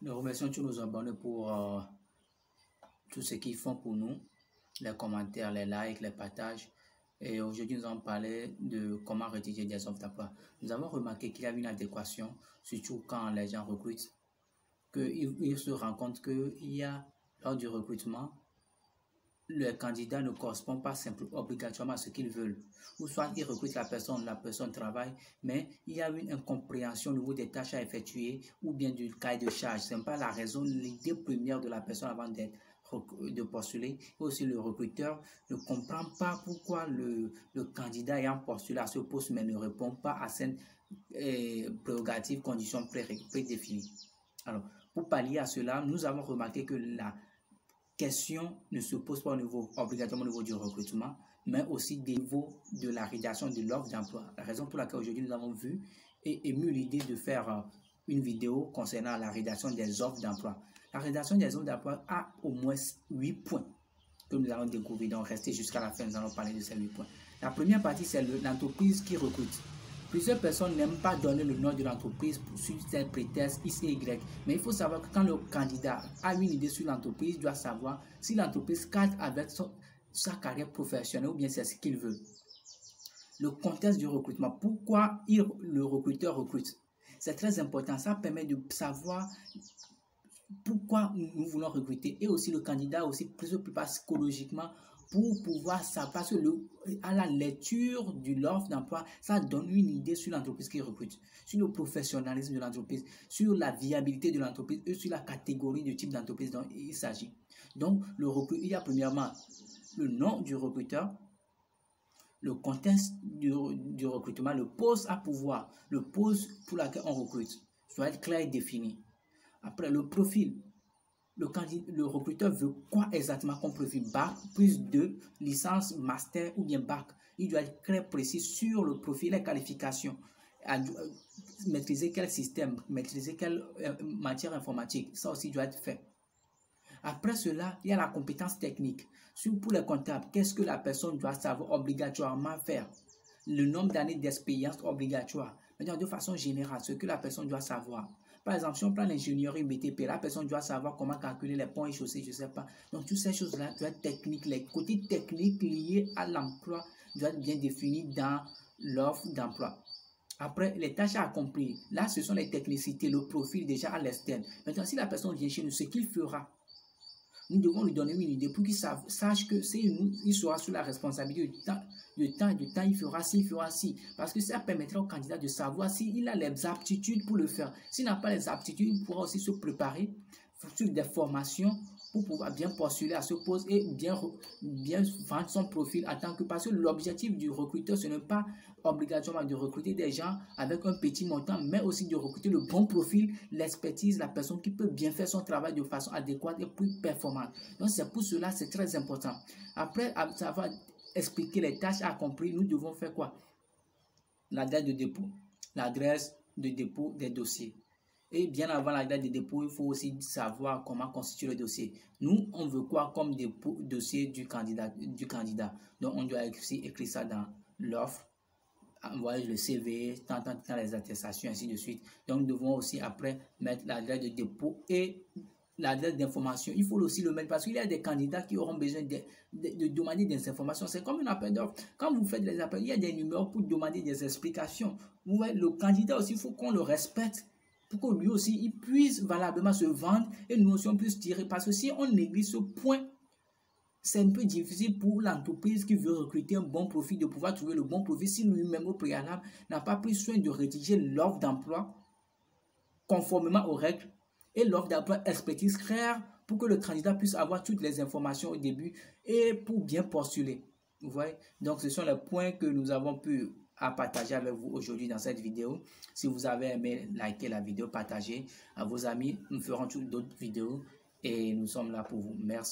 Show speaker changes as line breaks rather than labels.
Nous remercions tous nos abonnés pour tout ce qu'ils font pour nous, les commentaires, les likes, les partages. Et aujourd'hui, nous allons parler de comment rédiger des offres d'emploi. Nous avons remarqué qu'il y a une adéquation, surtout quand les gens recrutent, qu'ils se rendent compte qu'il y a, lors du recrutement, le candidat ne correspond pas simplement obligatoirement à ce qu'ils veulent. Ou soit ils recrutent la personne travaille, mais il y a une incompréhension au niveau des tâches à effectuer ou bien du cahier de charge. Ce n'est pas la raison, l'idée première de la personne avant de postuler. Et aussi le recruteur ne comprend pas pourquoi le candidat ayant postulé à ce poste mais ne répond pas à ces prérogatives, conditions prédéfinies. Alors, pour pallier à cela, nous avons remarqué que la question ne se pose pas obligatoirement au niveau du recrutement, mais aussi au niveau de la rédaction de l'offre d'emploi. La raison pour laquelle aujourd'hui nous avons vu et ému l'idée de faire une vidéo concernant la rédaction des offres d'emploi. La rédaction des offres d'emploi a au moins 8 points que nous allons découvrir. Donc restez jusqu'à la fin, nous allons parler de ces 8 points. La première partie, c'est l'entreprise qui recrute. Plusieurs personnes n'aiment pas donner le nom de l'entreprise sur tel prétexte X et Y. Mais il faut savoir que quand le candidat a une idée sur l'entreprise, il doit savoir si l'entreprise cadre avec sa carrière professionnelle ou bien c'est ce qu'il veut. Le contexte du recrutement, pourquoi le recruteur recrute. C'est très important, ça permet de savoir pourquoi nous voulons recruter. Et aussi le candidat aussi plus psychologiquement pour pouvoir savoir, parce que à la lecture de l'offre d'emploi, ça donne une idée sur l'entreprise qui recrute, sur le professionnalisme de l'entreprise, sur la viabilité de l'entreprise et sur la catégorie de type d'entreprise dont il s'agit. Donc, il y a premièrement le nom du recruteur, le contexte du recrutement, le poste à pouvoir, le poste pour lequel on recrute, soit être clair et défini. Après, le profil. Le recruteur veut quoi exactement comme profil? Bac, plus de licence, master ou bien bac. Il doit être très précis sur le profil, les qualifications. Maîtriser quel système, maîtriser quelle matière informatique. Ça aussi doit être fait. Après cela, il y a la compétence technique. Pour les comptables, qu'est-ce que la personne doit savoir obligatoirement faire? Le nombre d'années d'expérience obligatoire. Mais de façon générale, ce que la personne doit savoir. Par exemple, si on prend l'ingénierie BTP, la personne doit savoir comment calculer les ponts et chaussées, je ne sais pas. Donc, toutes ces choses-là doivent être techniques. Les côtés techniques liés à l'emploi doivent être bien définis dans l'offre d'emploi. Après, les tâches à accomplir. Là, ce sont les technicités, le profil déjà à l'externe. Maintenant, si la personne vient chez nous, ce qu'il fera, nous devons lui donner une idée pour qu'il sache que il sera sous la responsabilité du temps, il fera ci, il fera ci. Parce que ça permettra au candidat de savoir s'il a les aptitudes pour le faire. S'il n'a pas les aptitudes, il pourra aussi se préparer sur des formations pour pouvoir bien postuler à ce poste et bien vendre son profil en tant que... Parce que l'objectif du recruteur, ce n'est pas obligatoirement de recruter des gens avec un petit montant, mais aussi de recruter le bon profil, l'expertise, la personne qui peut bien faire son travail de façon adéquate et plus performante. Donc c'est pour cela, c'est très important. Après avoir expliqué les tâches à accomplir, nous devons faire quoi? La date de dépôt, l'adresse de dépôt des dossiers. Et bien avant la date de dépôt, il faut aussi savoir comment constituer le dossier. Nous, on veut quoi comme dossier du candidat? Donc, on doit écrire ça dans l'offre, envoyer le CV, tant les attestations, ainsi de suite. Donc, nous devons aussi après mettre la date de dépôt et la date d'information. Il faut aussi le mettre parce qu'il y a des candidats qui auront besoin de demander des informations. C'est comme un appel d'offres. Quand vous faites des appels, il y a des numéros pour demander des explications. Vous voyez, le candidat aussi, il faut qu'on le respecte pour que lui aussi, il puisse valablement se vendre et nous aussi, on puisse tirer. Parce que si on néglige ce point, c'est un peu difficile pour l'entreprise qui veut recruter un bon profil de pouvoir trouver le bon profil si lui-même au préalable n'a pas pris soin de rédiger l'offre d'emploi conformément aux règles et l'offre d'emploi expertise claire pour que le candidat puisse avoir toutes les informations au début et pour bien postuler. Vous voyez? Donc, ce sont les points que nous avons pu partager avec vous aujourd'hui dans cette vidéo. Si vous avez aimé, likez la vidéo, partagez à vos amis. Nous ferons d'autres vidéos et nous sommes là pour vous. Merci.